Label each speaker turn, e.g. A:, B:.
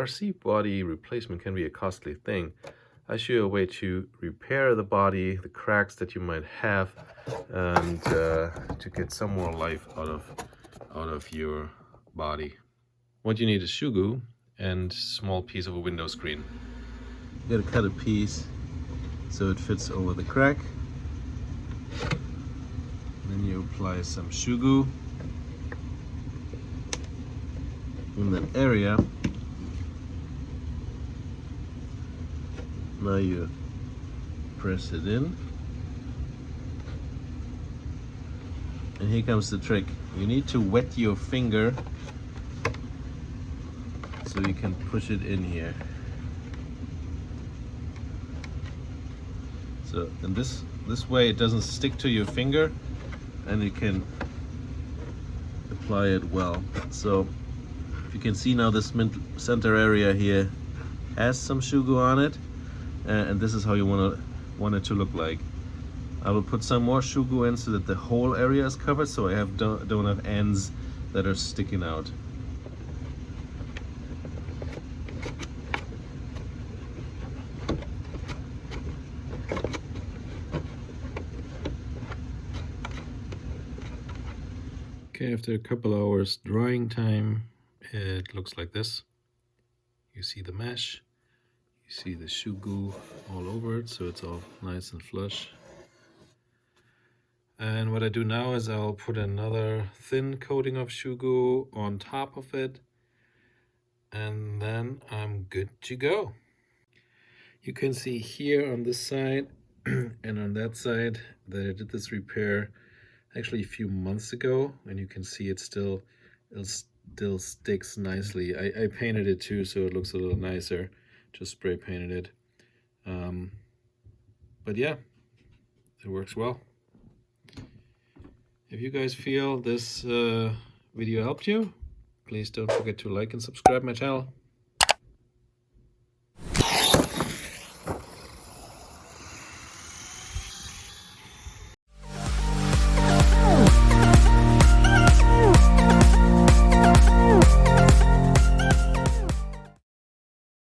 A: RC body replacement can be a costly thing. I show you a way to repair the body, the cracks that you might have, and to get some more life out of your body. What you need is Shoe Goo and small piece of a window screen. You gotta cut a piece so it fits over the crack. Then you apply some Shoe Goo in that area. Now you press it in. And here comes the trick. You need to wet your finger so you can push it in here. So in this way it doesn't stick to your finger and you can apply it well. So you can see now this center area here has some Shoe Goo on it, and this is how you want it to look like. I will put some more Shoe Goo in so that the whole area is covered, so I don't have ends that are sticking out. Okay, after a couple hours drying time, it looks like this. You see the mesh, you see the Shoe Goo all over it, so it's all nice and flush. And what I do now is I'll put another thin coating of Shoe Goo on top of it, and then I'm good to go. You can see here on this side and on that side that I did this repair actually a few months ago, and you can see it still sticks nicely. I painted it too, so it looks a little nicer. Just spray painted it. But yeah, it works well. If you guys feel this video helped you, please don't forget to like and subscribe my channel.